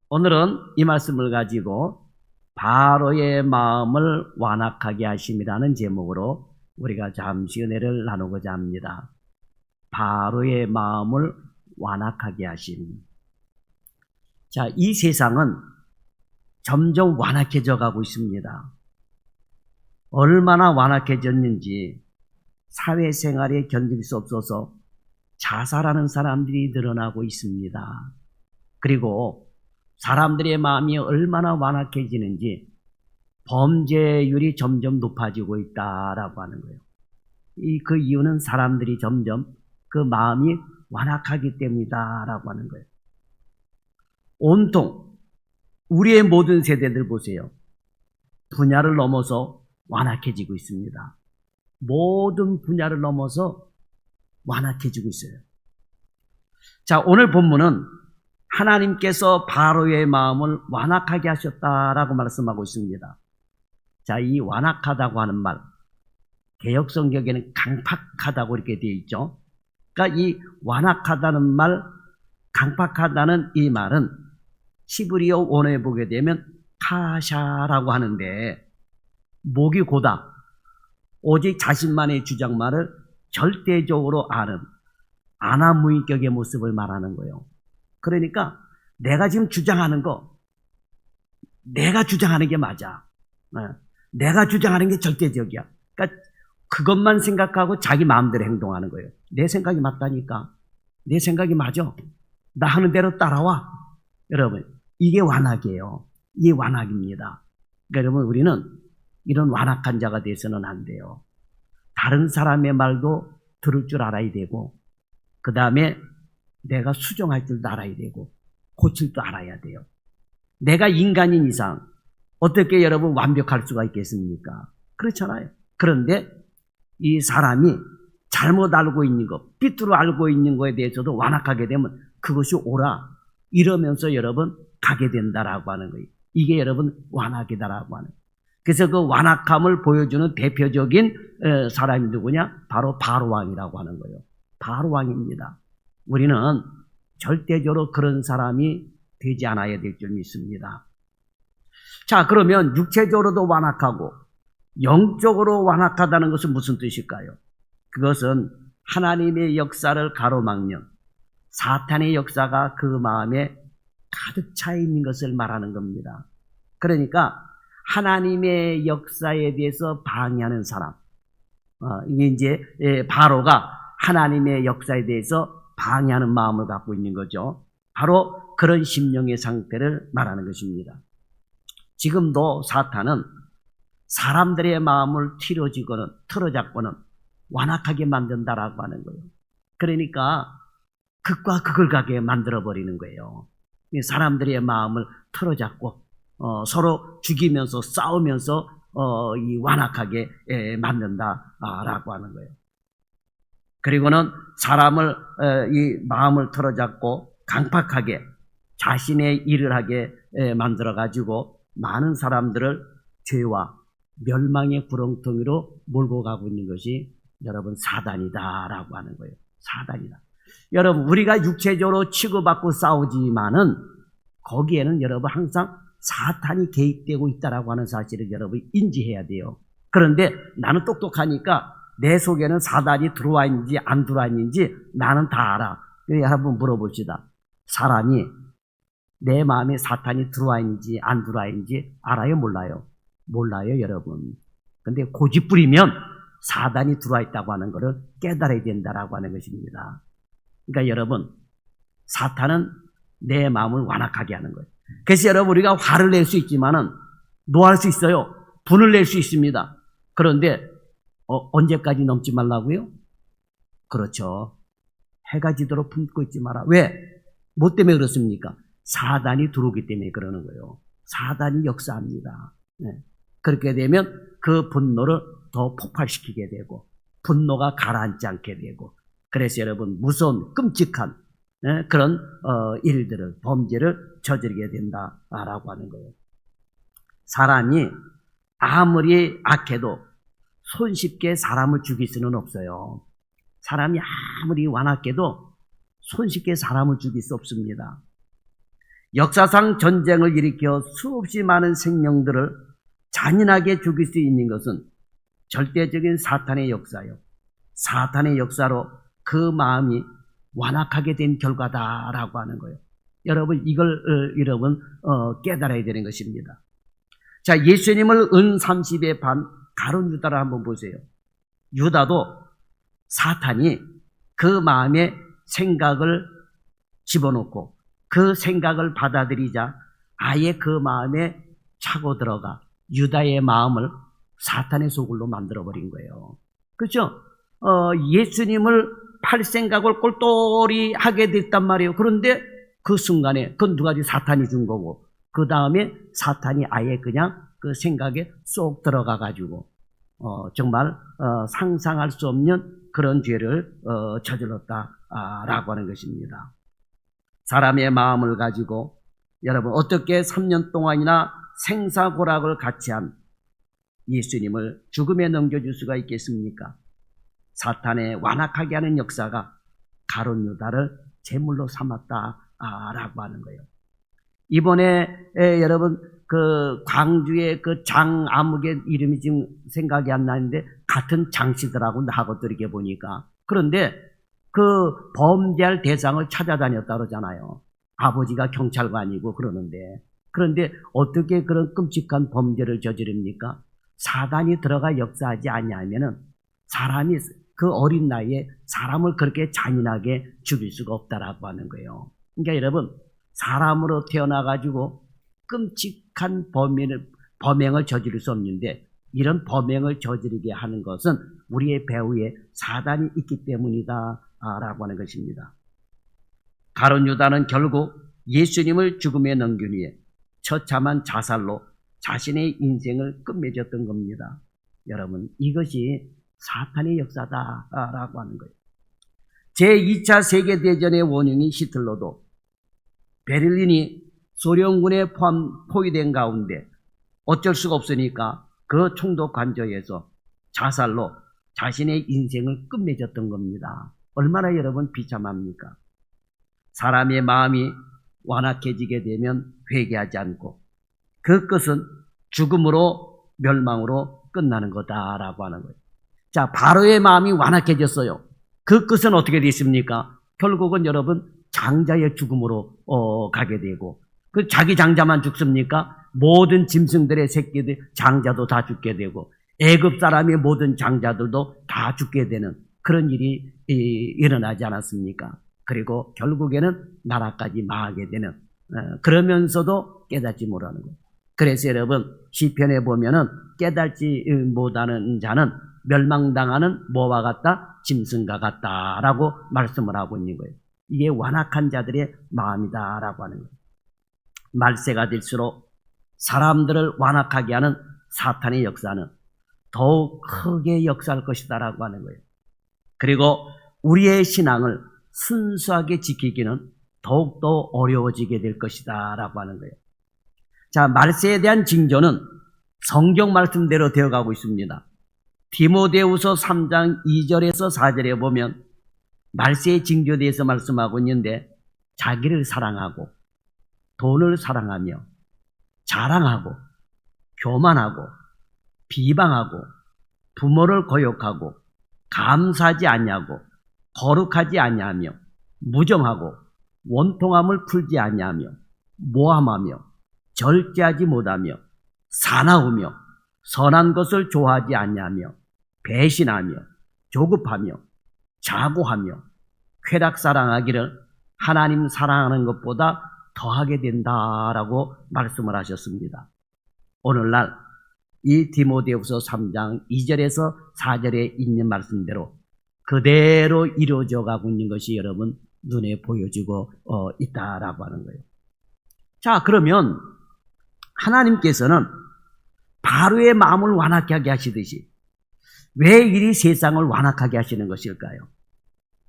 오늘은 이 말씀을 가지고 바로의 마음을 완악하게 하심이라는 제목으로 우리가 잠시 은혜를 나누고자 합니다. 바로의 마음을 완악하게 하심. 자, 이 세상은 점점 완악해져 가고 있습니다. 얼마나 완악해졌는지 사회생활에 견딜 수 없어서 자살하는 사람들이 늘어나고 있습니다. 그리고 사람들의 마음이 얼마나 완악해지는지 범죄율이 점점 높아지고 있다라고 하는 거예요. 그 이유는 사람들이 점점 그 마음이 완악하기 때문이다라고 하는 거예요. 온통 우리의 모든 세대들 보세요. 분야를 넘어서 완악해지고 있습니다. 모든 분야를 넘어서 완악해지고 있어요. 자, 오늘 본문은 하나님께서 바로의 마음을 완악하게 하셨다라고 말씀하고 있습니다. 자, 이 완악하다고 하는 말, 개역성경에는 강팍하다고 이렇게 되어 있죠. 그러니까 이 완악하다는 말, 강팍하다는 이 말은 히브리어 원어에 보게 되면 카샤라고 하는데, 목이 고다, 오직 자신만의 주장만을 절대적으로 아는 아나무인격의 모습을 말하는 거예요. 그러니까 내가 지금 주장하는 거, 내가 주장하는 게 맞아. 내가 주장하는 게 절대적이야. 그러니까 그것만 생각하고 자기 마음대로 행동하는 거예요. 내 생각이 맞다니까. 내 생각이 맞아. 나 하는 대로 따라와. 여러분, 이게 완악이에요. 이게 완악입니다. 그러니까 여러분, 우리는 이런 완악한 자가 돼서는 안 돼요. 다른 사람의 말도 들을 줄 알아야 되고, 그 다음에 내가 수정할 줄도 알아야 되고 고칠 줄 알아야 돼요. 내가 인간인 이상 어떻게 여러분 완벽할 수가 있겠습니까? 그렇잖아요. 그런데 이 사람이 잘못 알고 있는 것, 삐뚤어 알고 있는 것에 대해서도 완악하게 되면 그것이 옳아 이러면서 여러분 가게 된다라고 하는 거예요. 이게 여러분 완악이다라고 하는 거예요. 그래서 그 완악함을 보여주는 대표적인 사람이 누구냐? 바로 바로왕이라고 하는 거예요. 바로왕입니다. 우리는 절대적으로 그런 사람이 되지 않아야 될 줄 믿습니다. 자, 그러면 육체적으로도 완악하고 영적으로 완악하다는 것은 무슨 뜻일까요? 그것은 하나님의 역사를 가로막는 사탄의 역사가 그 마음에 가득 차 있는 것을 말하는 겁니다. 그러니까 하나님의 역사에 대해서 방해하는 사람, 이게 이제 바로가 하나님의 역사에 대해서 방해하는 마음을 갖고 있는 거죠. 바로 그런 심령의 상태를 말하는 것입니다. 지금도 사탄은 사람들의 마음을 틀어잡고는 완악하게 만든다라고 하는 거예요. 그러니까 극과 극을 가게 만들어버리는 거예요. 사람들의 마음을 틀어잡고 서로 죽이면서 싸우면서 이 완악하게 만든다라고 하는 거예요. 그리고는 사람을 이 마음을 틀어잡고 강팍하게 자신의 일을 하게 만들어 가지고 많은 사람들을 죄와 멸망의 구렁텅이로 몰고 가고 있는 것이 여러분 사단이다라고 하는 거예요. 사단이다. 여러분, 우리가 육체적으로 치고받고 싸우지만은 거기에는 여러분 항상 사탄이 개입되고 있다라고 하는 사실을 여러분 인지해야 돼요. 그런데 나는 똑똑하니까 내 속에는 사단이 들어와 있는지 안 들어와 있는지 나는 다 알아. 한번 물어봅시다. 사람이 내 마음에 사탄이 들어와 있는지 안 들어와 있는지 알아요? 몰라요? 몰라요, 여러분. 근데 고집 부리면 사단이 들어와 있다고 하는 것을 깨달아야 된다라고 하는 것입니다. 그러니까 여러분, 사탄은 내 마음을 완악하게 하는 거예요. 그래서 여러분, 우리가 화를 낼 수 있지만은 노할 수 있어요. 분을 낼 수 있습니다. 그런데 언제까지 넘지 말라고요? 그렇죠. 해가 지도록 품고 있지 마라. 왜? 뭐 때문에 그렇습니까? 사단이 들어오기 때문에 그러는 거예요. 사단이 역사합니다. 네. 그렇게 되면 그 분노를 더 폭발시키게 되고 분노가 가라앉지 않게 되고 그래서 여러분 무서운 끔찍한 그런 일들을 범죄를 저지르게 된다라고 하는 거예요. 사람이 아무리 악해도 손쉽게 사람을 죽일 수는 없어요. 사람이 아무리 완악해도 손쉽게 사람을 죽일 수 없습니다. 역사상 전쟁을 일으켜 수없이 많은 생명들을 잔인하게 죽일 수 있는 것은 절대적인 사탄의 역사요. 사탄의 역사로 그 마음이 완악하게 된 결과다라고 하는 거예요. 여러분 이걸 여러분 깨달아야 되는 것입니다. 자, 예수님을 은 30의 반 가룟 유다를 한번 보세요. 유다도 사탄이 그 마음에 생각을 집어넣고 그 생각을 받아들이자 아예 그 마음에 차고 들어가 유다의 마음을 사탄의 소굴로 만들어버린 거예요. 그렇죠? 예수님을 팔 생각을 꼴똘히 하게 됐단 말이에요. 그런데 그 순간에 그건 누가 사탄이 준 거고 그 다음에 사탄이 아예 그냥 그 생각에 쏙 들어가 가지고 정말 상상할 수 없는 그런 죄를 저질렀다라고 하는 것입니다. 사람의 마음을 가지고 여러분 어떻게 3년 동안이나 생사고락을 같이 한 예수님을 죽음에 넘겨줄 수가 있겠습니까? 사탄의 완악하게 하는 역사가 가룟 유다를 제물로 삼았다라고 하는 거예요. 이번에 여러분 그 광주의 그 장아무개 이름이 지금 생각이 안 나는데 같은 장씨들하고 나하고 이렇게 보니까 그런데 그 범죄할 대상을 찾아다녔다 그러잖아요. 아버지가 경찰관이고 그런데 어떻게 그런 끔찍한 범죄를 저지릅니까? 사단이 들어가 역사하지 않냐면은 사람이 그 어린 나이에 사람을 그렇게 잔인하게 죽일 수가 없다라고 하는 거예요. 그러니까 여러분 사람으로 태어나가지고 끔찍한 범행을 저지를 수 없는데 이런 범행을 저지르게 하는 것은 우리의 배후에 사단이 있기 때문이다 라고 하는 것입니다. 가룟 유다는 결국 예수님을 죽음에 넘긴 후에 처참한 자살로 자신의 인생을 끝맺었던 겁니다. 여러분 이것이 사탄의 역사다라고 하는 거예요. 제2차 세계대전의 원흉인 히틀러도 베를린이 소련군에 포위된 가운데 어쩔 수가 없으니까 그 총독 관저에서 자살로 자신의 인생을 끝맺었던 겁니다. 얼마나 여러분 비참합니까? 사람의 마음이 완악해지게 되면 회개하지 않고 그 끝은 죽음으로 멸망으로 끝나는 거다라고 하는 거예요. 자, 바로의 마음이 완악해졌어요. 그 끝은 어떻게 됐습니까? 결국은 여러분 장자의 죽음으로 가게 되고 그 자기 장자만 죽습니까? 모든 짐승들의 새끼들 장자도 다 죽게 되고 애굽 사람의 모든 장자들도 다 죽게 되는 그런 일이 일어나지 않았습니까? 그리고 결국에는 나라까지 망하게 되는 그러면서도 깨닫지 못하는 거예요. 그래서 여러분 시편에 보면은 깨닫지 못하는 자는 멸망당하는 뭐와 같다? 짐승과 같다라고 말씀을 하고 있는 거예요. 이게 완악한 자들의 마음이다라고 하는 거예요. 말세가 될수록 사람들을 완악하게 하는 사탄의 역사는 더욱 크게 역사할 것이다라고 하는 거예요. 그리고 우리의 신앙을 순수하게 지키기는 더욱더 어려워지게 될 것이다라고 하는 거예요. 자, 말세에 대한 징조는 성경 말씀대로 되어가고 있습니다. 디모데후서 3장 2절에서 4절에 보면 말세의 징조에 대해서 말씀하고 있는데 자기를 사랑하고 돈을 사랑하며 자랑하고 교만하고 비방하고 부모를 거역하고 감사하지 아니하고 거룩하지 아니하며 무정하고 원통함을 풀지 아니하며 모함하며 절제하지 못하며 사나우며 선한 것을 좋아하지 아니하며 배신하며 조급하며 자고하며 쾌락 사랑하기를 하나님 사랑하는 것보다 더하게 된다라고 말씀을 하셨습니다. 오늘날 이 디모데후서 3장 2절에서 4절에 있는 말씀대로 그대로 이루어져 가고 있는 것이 여러분 눈에 보여지고 있다라고 하는 거예요. 자, 그러면 하나님께서는 바로의 마음을 완악하게 하시듯이 왜 이리 세상을 완악하게 하시는 것일까요?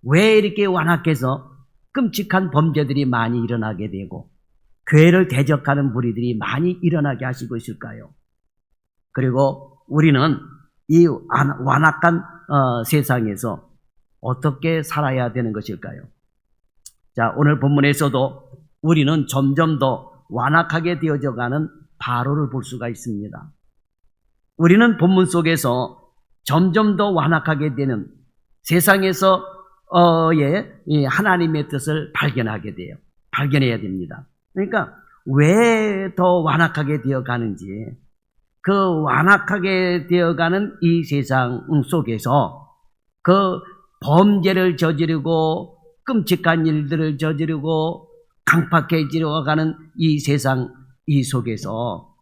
왜 이렇게 완악해서 끔찍한 범죄들이 많이 일어나게 되고 교회를 대적하는 무리들이 많이 일어나게 하시고 있을까요? 그리고 우리는 이 완악한 세상에서 어떻게 살아야 되는 것일까요? 자, 오늘 본문에서도 우리는 점점 더 완악하게 되어져 가는 바로를 볼 수가 있습니다. 우리는 본문 속에서 점점 더 완악하게 되는 세상에서의 하나님의 뜻을 발견해야 됩니다. 그러니까 왜 더 완악하게 되어 가는지, 그 완악하게 되어가는 이 세상 속에서 그 범죄를 저지르고 끔찍한 일들을 저지르고 강팍해지려 가는 이 세상 이 속에서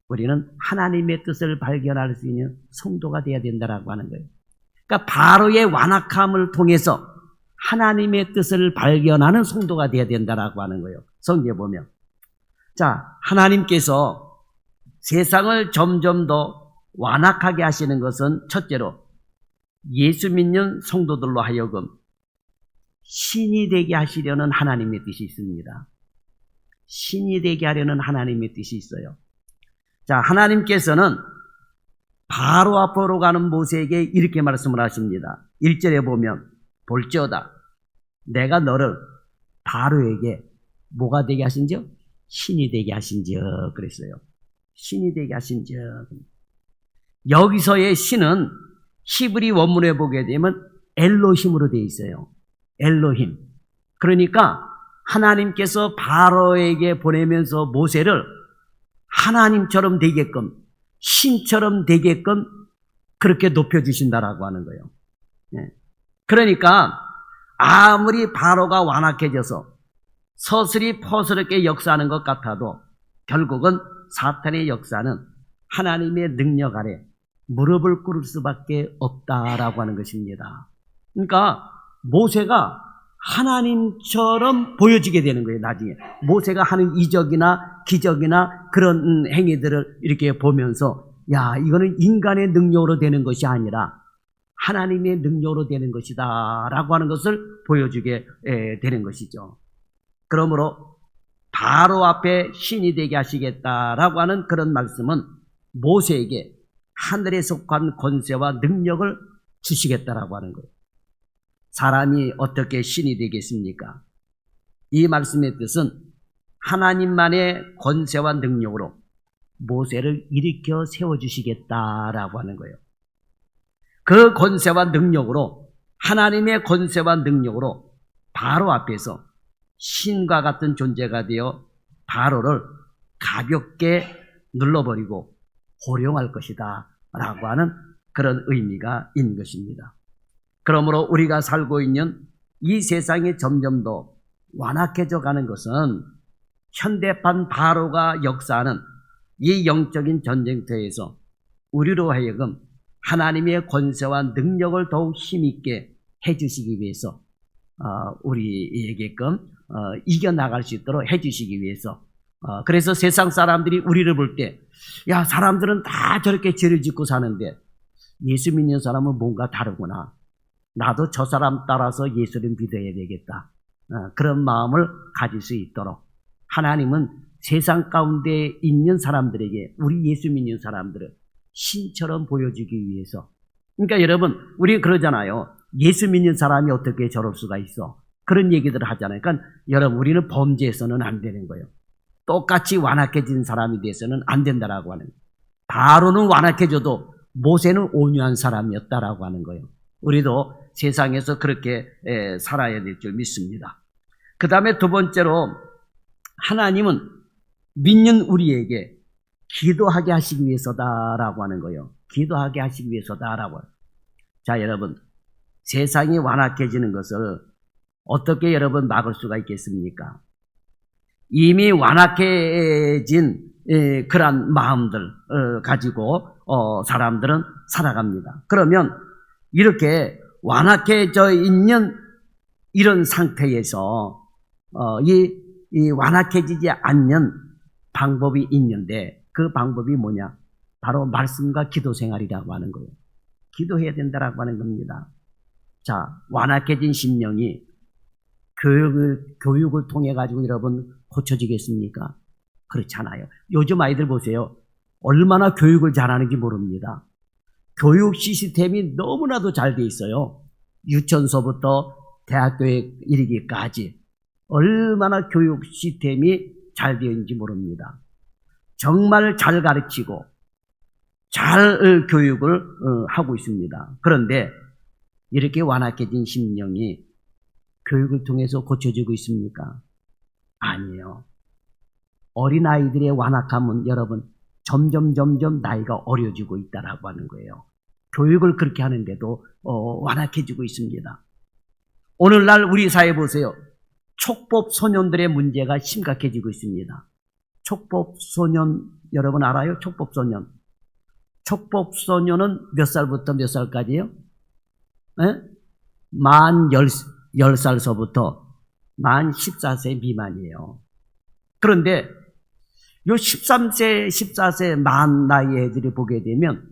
우리는 하나님의 뜻을 발견할 수 있는 성도가 되어야 된다라고 하는 거예요. 그러니까 바로의 완악함을 통해서 하나님의 뜻을 발견하는 성도가 되어야 된다라고 하는 거예요. 성경에 보면. 자, 하나님께서 세상을 점점 더 완악하게 하시는 것은 첫째로 예수 믿는 성도들로 하여금 신이 되게 하시려는 하나님의 뜻이 있습니다. 신이 되게 하려는 하나님의 뜻이 있어요. 자, 하나님께서는 바로 앞으로 가는 모세에게 이렇게 말씀을 하십니다. 1절에 보면 볼지어다 내가 너를 바로에게 뭐가 되게 하신지요? 신이 되게 하신지요 그랬어요. 신이 되게 하신지요. 여기서의 신은 히브리 원문에 보게 되면 엘로힘으로 되어 있어요. 엘로힘. 그러니까 하나님께서 바로에게 보내면서 모세를 하나님처럼 되게끔, 신처럼 되게끔 그렇게 높여주신다라고 하는 거예요. 그러니까 아무리 바로가 완악해져서 서슬이 퍼스럽게 역사하는 것 같아도 결국은 사탄의 역사는 하나님의 능력 아래 무릎을 꿇을 수밖에 없다라고 하는 것입니다. 그러니까 모세가 하나님처럼 보여지게 되는 거예요. 나중에 모세가 하는 이적이나 기적이나 그런 행위들을 이렇게 보면서 야, 이거는 인간의 능력으로 되는 것이 아니라 하나님의 능력으로 되는 것이다 라고 하는 것을 보여주게 되는 것이죠. 그러므로 바로 앞에 신이 되게 하시겠다라고 하는 그런 말씀은 모세에게 하늘에 속한 권세와 능력을 주시겠다라고 하는 거예요. 사람이 어떻게 신이 되겠습니까? 이 말씀의 뜻은 하나님만의 권세와 능력으로 모세를 일으켜 세워주시겠다라고 하는 거예요. 그 권세와 능력으로, 하나님의 권세와 능력으로 바로 앞에서 신과 같은 존재가 되어 바로를 가볍게 눌러버리고 호령할 것이다 라고 하는 그런 의미가 있는 것입니다. 그러므로 우리가 살고 있는 이 세상이 점점 더 완악해져 가는 것은 현대판 바로가 역사하는 이 영적인 전쟁터에서 우리로 하여금 하나님의 권세와 능력을 더욱 힘있게 해주시기 위해서 우리에게끔 이겨나갈 수 있도록 해주시기 위해서 그래서 세상 사람들이 우리를 볼 때 야, 사람들은 다 저렇게 죄를 짓고 사는데 예수 믿는 사람은 뭔가 다르구나. 나도 저 사람 따라서 예수를 믿어야 되겠다. 그런 마음을 가질 수 있도록 하나님은 세상 가운데 있는 사람들에게 우리 예수 믿는 사람들을 신처럼 보여주기 위해서 그러니까 여러분 우리 그러잖아요. 예수 믿는 사람이 어떻게 저럴 수가 있어. 그런 얘기들을 하잖아요. 그러니까 여러분 우리는 범죄해서는 안 되는 거예요. 똑같이 완악해진 사람이 돼서는 안 된다라고 하는 거예요. 바로는 완악해져도 모세는 온유한 사람이었다라고 하는 거예요. 우리도 세상에서 그렇게 살아야 될 줄 믿습니다. 그 다음에 두 번째로 하나님은 믿는 우리에게 기도하게 하시기 위해서다라고 하는 거예요. 기도하게 하시기 위해서다라고. 자, 여러분 세상이 완악해지는 것을 어떻게 여러분 막을 수가 있겠습니까? 이미 완악해진 그런 마음들 가지고 사람들은 살아갑니다. 그러면 이렇게 완악해져 있는 이런 상태에서 이 완악해지지 않는 방법이 있는데 그 방법이 뭐냐? 바로 말씀과 기도 생활이라고 하는 거예요. 기도해야 된다라고 하는 겁니다. 자, 완악해진 심령이 교육을 통해 가지고 여러분 고쳐지겠습니까? 그렇지 않아요. 요즘 아이들 보세요. 얼마나 교육을 잘하는지 모릅니다. 교육 시스템이 너무나도 잘 돼 있어요. 유치원서부터 대학교에 이르기까지 얼마나 교육 시스템이 잘 되어 있는지 모릅니다. 정말 잘 가르치고 잘 교육을 하고 있습니다. 그런데 이렇게 완악해진 심령이 교육을 통해서 고쳐지고 있습니까? 아니에요. 어린아이들의 완악함은 여러분 점점 나이가 어려지고 있다라고 하는 거예요. 교육을 그렇게 하는데도 완악해지고 있습니다. 오늘날 우리 사회 보세요. 촉법 소년들의 문제가 심각해지고 있습니다. 촉법 소년 여러분 알아요? 촉법 소년. 촉법 소년은 몇 살부터 몇 살까지요? 만 10살서부터 만 14세 미만이에요. 그런데 요 13세, 14세 만 나이의 애들이 보게 되면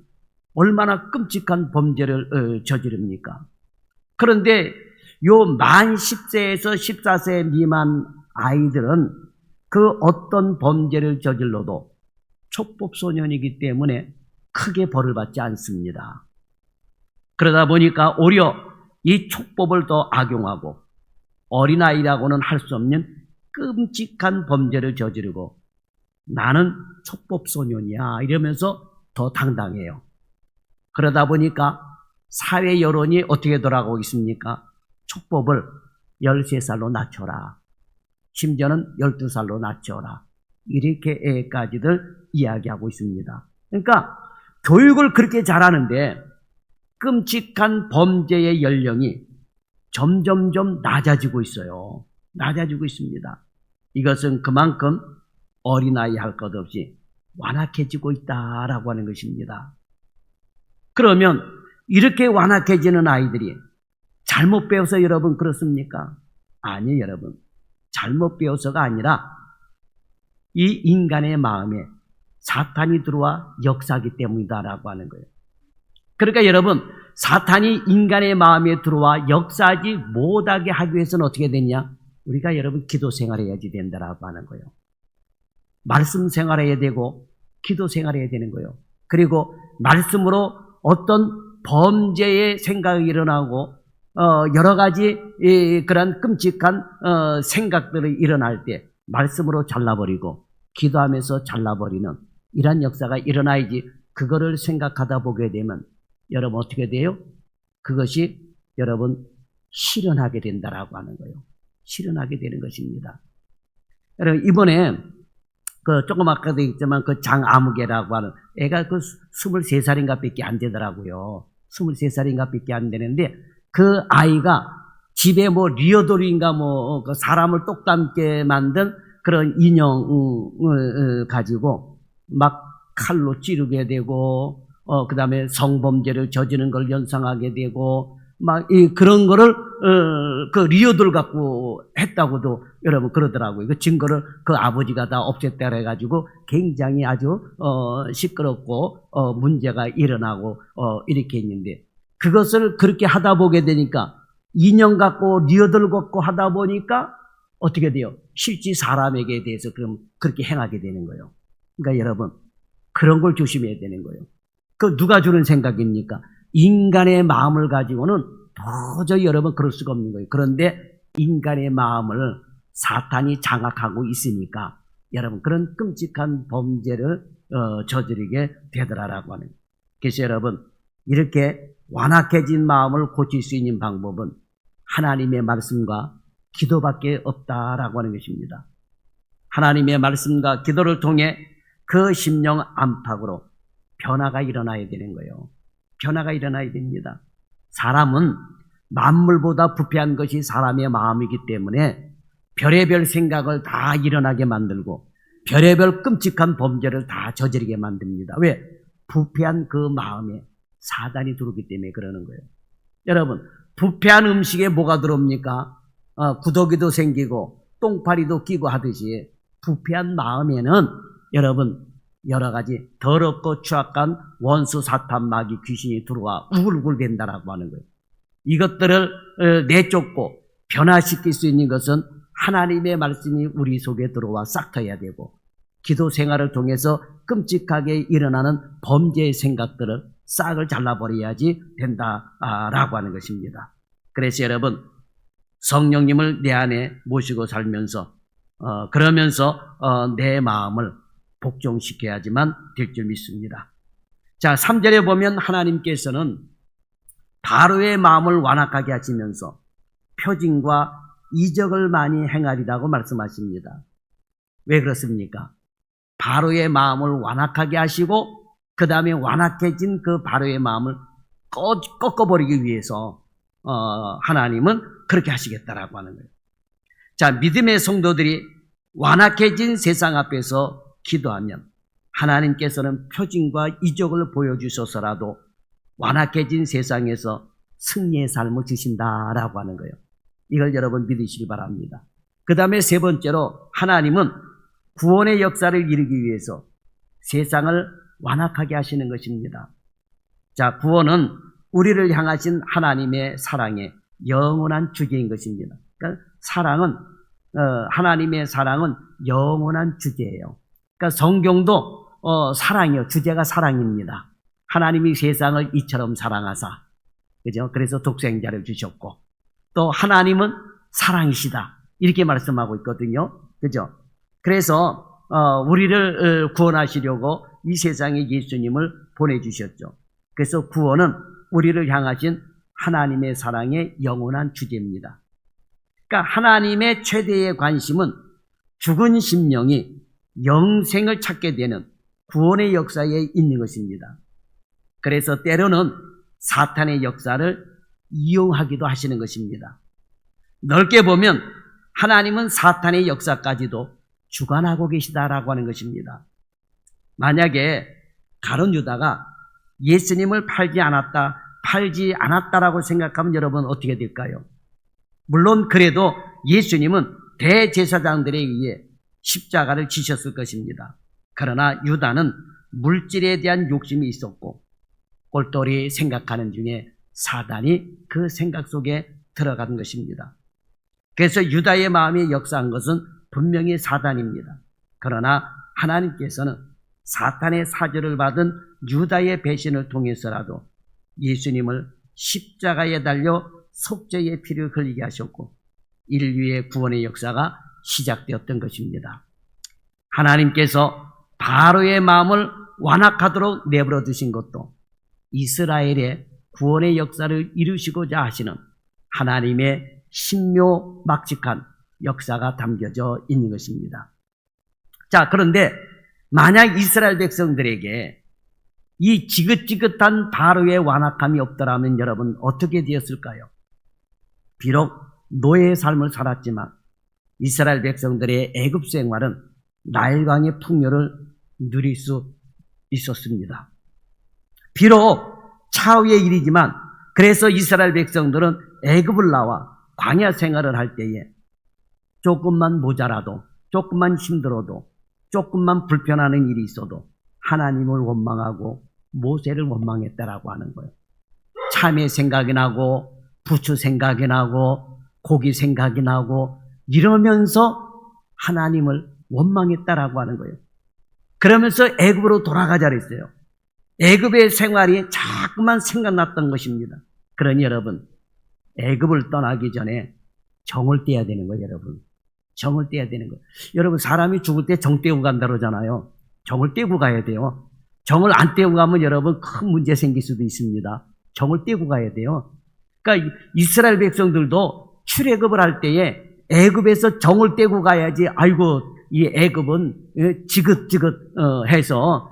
얼마나 끔찍한 범죄를 저지릅니까? 그런데 요 만 10세에서 14세 미만 아이들은 그 어떤 범죄를 저질러도 촉법소년이기 때문에 크게 벌을 받지 않습니다. 그러다 보니까 오히려 이 촉법을 더 악용하고 어린아이라고는 할 수 없는 끔찍한 범죄를 저지르고 나는 촉법소년이야 이러면서 더 당당해요. 그러다 보니까 사회 여론이 어떻게 돌아가고 있습니까? 촉법을 13살로 낮춰라. 심지어는 12살로 낮춰라. 이렇게까지들 이야기하고 있습니다. 그러니까 교육을 그렇게 잘하는데 끔찍한 범죄의 연령이 점점 낮아지고 있어요. 낮아지고 있습니다. 이것은 그만큼 어린아이 할 것 없이 완악해지고 있다라고 하는 것입니다. 그러면 이렇게 완악해지는 아이들이 잘못 배워서 여러분 그렇습니까? 아니요, 여러분. 잘못 배워서가 아니라 이 인간의 마음에 사탄이 들어와 역사하기 때문이다라고 하는 거예요. 그러니까 여러분, 사탄이 인간의 마음에 들어와 역사하지 못하게 하기 위해서는 어떻게 되냐? 우리가 여러분 기도 생활해야지 된다라고 하는 거예요. 말씀 생활해야 되고 기도 생활해야 되는 거예요. 그리고 말씀으로 어떤 범죄의 생각이 일어나고 여러 가지 그런 끔찍한 생각들이 일어날 때 말씀으로 잘라버리고 기도하면서 잘라버리는 이런 역사가 일어나야지. 그거를 생각하다 보게 되면 여러분 어떻게 돼요? 그것이 여러분 실현하게 된다라고 하는 거예요. 실현하게 되는 것입니다. 여러분 이번에 그 조금 아까도 있지만 그 장아무개라고 하는 애가 그 23살인가 밖에 안 되더라고요. 23살인가 밖에 안 되는데 그 아이가 집에 뭐 리어돌인가 뭐 그 사람을 똑 닮게 만든 그런 인형을 가지고 막 칼로 찌르게 되고 그 다음에 성범죄를 저지르는 걸 연상하게 되고 막 그런 거를 그 리어돌 갖고 했다고도 여러분 그러더라고요. 그 증거를 그 아버지가 다 없앴다 해가지고 굉장히 아주 시끄럽고 문제가 일어나고 이렇게 있는데 그것을 그렇게 하다 보게 되니까 인형 갖고 리어돌 갖고 하다 보니까 어떻게 돼요? 실제 사람에게 대해서 그럼 그렇게 행하게 되는 거예요. 그러니까 여러분 그런 걸 조심해야 되는 거예요. 그 누가 주는 생각입니까? 인간의 마음을 가지고는 도저히 여러분 그럴 수가 없는 거예요. 그런데 인간의 마음을 사탄이 장악하고 있으니까 여러분 그런 끔찍한 범죄를 저지르게 되더라라고 하는 거예요. 그래서 여러분 이렇게 완악해진 마음을 고칠 수 있는 방법은 하나님의 말씀과 기도밖에 없다라고 하는 것입니다. 하나님의 말씀과 기도를 통해 그 심령 안팎으로 변화가 일어나야 되는 거예요. 변화가 일어나야 됩니다. 사람은 만물보다 부패한 것이 사람의 마음이기 때문에 별의별 생각을 다 일어나게 만들고 별의별 끔찍한 범죄를 다 저지르게 만듭니다. 왜? 부패한 그 마음에 사단이 들어오기 때문에 그러는 거예요. 여러분 부패한 음식에 뭐가 들어옵니까? 구더기도 생기고 똥파리도 끼고 하듯이 부패한 마음에는 여러분 여러 가지 더럽고 추악한 원수 사탄 마귀 귀신이 들어와 우글우글 된다라고 하는 거예요. 이것들을 내쫓고 변화시킬 수 있는 것은 하나님의 말씀이 우리 속에 들어와 싹트어야 되고 기도 생활을 통해서 끔찍하게 일어나는 범죄의 생각들을 싹을 잘라버려야지 된다라고 하는 것입니다. 그래서 여러분 성령님을 내 안에 모시고 살면서 그러면서 내 마음을 복종시켜야지만 될 줄 믿습니다. 자, 3절에 보면 하나님께서는 바로의 마음을 완악하게 하시면서 표징과 이적을 많이 행하리라고 말씀하십니다. 왜 그렇습니까? 바로의 마음을 완악하게 하시고 그 다음에 완악해진 그 바로의 마음을 꺾어버리기 위해서 하나님은 그렇게 하시겠다라고 하는 거예요. 자, 믿음의 성도들이 완악해진 세상 앞에서 기도하면 하나님께서는 표징과 이적을 보여주셔서라도 완악해진 세상에서 승리의 삶을 주신다라고 하는 거예요. 이걸 여러분 믿으시기 바랍니다. 그 다음에 세 번째로 하나님은 구원의 역사를 이루기 위해서 세상을 완악하게 하시는 것입니다. 자, 구원은 우리를 향하신 하나님의 사랑의 영원한 주제인 것입니다. 그러니까 하나님의 사랑은 영원한 주제예요. 그러니까 성경도 사랑이요. 주제가 사랑입니다. 하나님이 세상을 이처럼 사랑하사, 그죠? 그래서 독생자를 주셨고, 또 하나님은 사랑이시다. 이렇게 말씀하고 있거든요. 그죠? 그래서, 우리를 구원하시려고 이 세상에 예수님을 보내주셨죠. 그래서 구원은 우리를 향하신 하나님의 사랑의 영원한 주제입니다. 그러니까 하나님의 최대의 관심은 죽은 심령이 영생을 찾게 되는 구원의 역사에 있는 것입니다. 그래서 때로는 사탄의 역사를 이용하기도 하시는 것입니다. 넓게 보면 하나님은 사탄의 역사까지도 주관하고 계시다라고 하는 것입니다. 만약에 가룟 유다가 예수님을 팔지 않았다라고 생각하면 여러분 어떻게 될까요? 물론 그래도 예수님은 대제사장들에 의해 십자가를 지셨을 것입니다. 그러나 유다는 물질에 대한 욕심이 있었고 꼴똘히 생각하는 중에 사단이 그 생각 속에 들어간 것입니다. 그래서 유다의 마음에 역사한 것은 분명히 사단입니다. 그러나 하나님께서는 사탄의 사주를 받은 유다의 배신을 통해서라도 예수님을 십자가에 달려 속죄의 피를 흘리게 하셨고 인류의 구원의 역사가 시작되었던 것입니다. 하나님께서 바로의 마음을 완악하도록 내버려 두신 것도 이스라엘의 구원의 역사를 이루시고자 하시는 하나님의 신묘막측한 역사가 담겨져 있는 것입니다. 자, 그런데 만약 이스라엘 백성들에게 이 지긋지긋한 바로의 완악함이 없더라면 여러분 어떻게 되었을까요? 비록 노예의 삶을 살았지만 이스라엘 백성들의 애굽 생활은 나일강의 풍요를 누릴 수 있었습니다. 비록 차후의 일이지만 그래서 이스라엘 백성들은 애굽을 나와 광야 생활을 할 때에 조금만 모자라도 조금만 힘들어도 조금만 불편하는 일이 있어도 하나님을 원망하고 모세를 원망했다라고 하는 거예요. 참외 생각이 나고 부추 생각이 나고 고기 생각이 나고 이러면서 하나님을 원망했다라고 하는 거예요. 그러면서 애굽으로 돌아가자 그랬어요. 애굽의 생활이 자꾸만 생각났던 것입니다. 그러니 여러분 애굽을 떠나기 전에 정을 떼야 되는 거예요. 여러분 정을 떼야 되는 거예요. 여러분 사람이 죽을 때 정 떼고 간다 그러잖아요. 정을 떼고 가야 돼요. 정을 안 떼고 가면 여러분 큰 문제 생길 수도 있습니다. 정을 떼고 가야 돼요. 그러니까 이스라엘 백성들도 출애굽을 할 때에 애굽에서 정을 떼고 가야지. 아이고 이 애굽은 지긋지긋 해서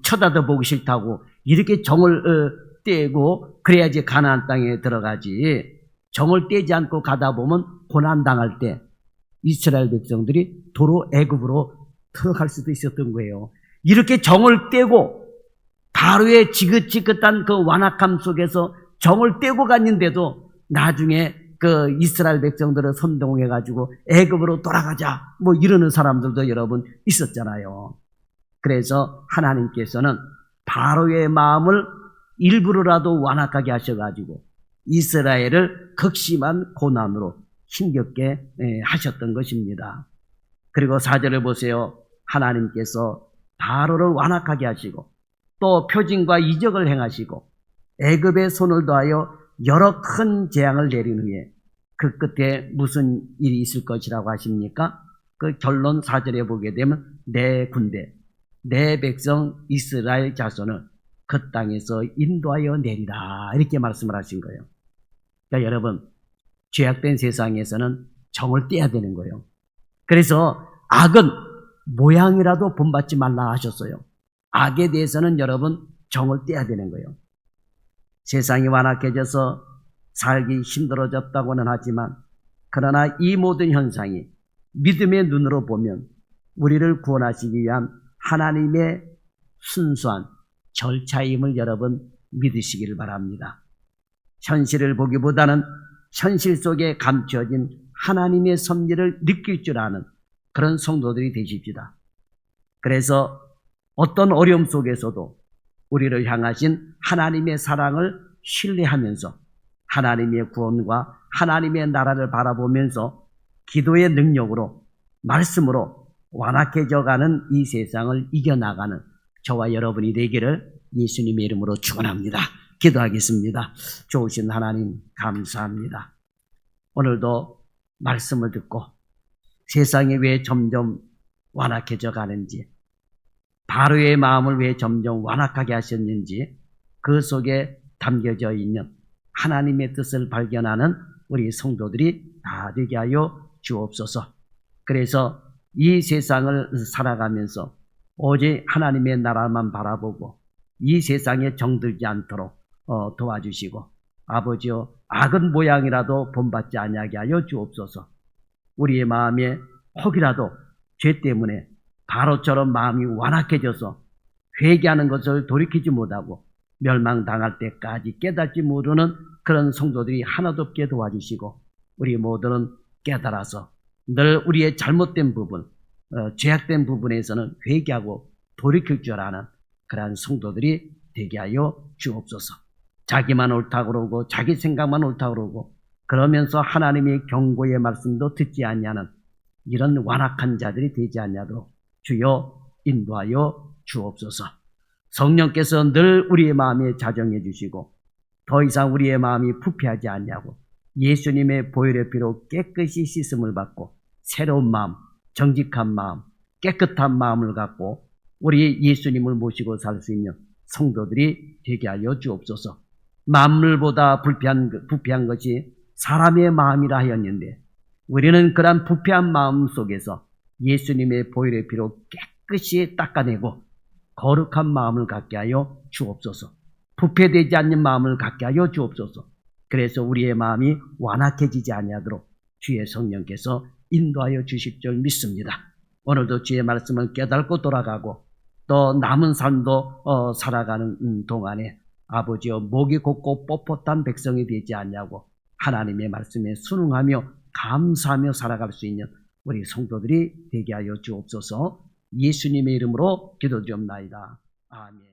쳐다도 보기 싫다고 이렇게 정을 떼고 그래야지 가나안 땅에 들어가지. 정을 떼지 않고 가다 보면 고난 당할 때 이스라엘 백성들이 도로 애굽으로 들어갈 수도 있었던 거예요. 이렇게 정을 떼고 바로의 지긋지긋한 그 완악함 속에서 정을 떼고 갔는데도 나중에 그 이스라엘 백성들을 선동해가지고 애굽으로 돌아가자 뭐 이러는 사람들도 여러분 있었잖아요. 그래서 하나님께서는 바로의 마음을 일부러라도 완악하게 하셔가지고 이스라엘을 극심한 고난으로 힘겹게 하셨던 것입니다. 그리고 4절을 보세요. 하나님께서 바로를 완악하게 하시고 또 표징과 이적을 행하시고 애굽의 손을 더하여 여러 큰 재앙을 내린 후에 그 끝에 무슨 일이 있을 것이라고 하십니까? 그 결론 4절에 보게 되면 내 군대, 내 백성 이스라엘 자손을 그 땅에서 인도하여 내리라 이렇게 말씀을 하신 거예요. 그러니까 여러분, 죄악된 세상에서는 정을 떼야 되는 거예요. 그래서 악은 모양이라도 본받지 말라 하셨어요. 악에 대해서는 여러분 정을 떼야 되는 거예요. 세상이 완악해져서 살기 힘들어졌다고는 하지만 그러나 이 모든 현상이 믿음의 눈으로 보면 우리를 구원하시기 위한 하나님의 순수한 절차임을 여러분 믿으시기를 바랍니다. 현실을 보기보다는 현실 속에 감춰진 하나님의 섭리를 느낄 줄 아는 그런 성도들이 되십시다. 그래서 어떤 어려움 속에서도 우리를 향하신 하나님의 사랑을 신뢰하면서 하나님의 구원과 하나님의 나라를 바라보면서 기도의 능력으로 말씀으로 완악해져가는 이 세상을 이겨나가는 저와 여러분이 되기를 예수님의 이름으로 축원합니다. 기도하겠습니다. 좋으신 하나님 감사합니다. 오늘도 말씀을 듣고 세상이 왜 점점 완악해져 가는지, 바로의 마음을 왜 점점 완악하게 하셨는지 그 속에 담겨져 있는 하나님의 뜻을 발견하는 우리 성도들이 다 되게 하여 주옵소서. 그래서 이 세상을 살아가면서 오직 하나님의 나라만 바라보고 이 세상에 정들지 않도록 도와주시고, 아버지여 악은 모양이라도 본받지 아니하게 하여 주옵소서. 우리의 마음에 혹이라도 죄 때문에 바로처럼 마음이 완악해져서 회개하는 것을 돌이키지 못하고 멸망당할 때까지 깨닫지 모르는 그런 성도들이 하나도 없게 도와주시고, 우리 모두는 깨달아서 늘 우리의 잘못된 부분, 죄악된 부분에서는 회개하고 돌이킬 줄 아는 그러한 성도들이 되게 하여 주옵소서. 자기만 옳다고 그러고 자기 생각만 옳다고 그러고 그러면서 하나님의 경고의 말씀도 듣지 아니하는 이런 완악한 자들이 되지 아니하도록 주여 인도하여 주옵소서. 성령께서 늘 우리의 마음에 자정해 주시고 더 이상 우리의 마음이 부패하지 않냐고 예수님의 보혈의 피로 깨끗이 씻음을 받고 새로운 마음, 정직한 마음, 깨끗한 마음을 갖고 우리 예수님을 모시고 살 수 있는 성도들이 되게 하여 주옵소서. 만물보다 부패한 것이 사람의 마음이라 하였는데 우리는 그러한 부패한 마음 속에서 예수님의 보혈의 피로 깨끗이 닦아내고 거룩한 마음을 갖게 하여 주옵소서. 부패되지 않는 마음을 갖게 하여 주옵소서. 그래서 우리의 마음이 완악해지지 아니하도록 주의 성령께서 인도하여 주실 줄 믿습니다. 오늘도 주의 말씀을 깨닫고 돌아가고 또 남은 삶도 살아가는 동안에 아버지여 목이 곧고 뻣뻣한 백성이 되지 않냐고 하나님의 말씀에 순응하며 감사하며 살아갈 수 있는 우리 성도들이 되게 하여 주옵소서. 예수님의 이름으로 기도드리옵나이다. 아멘.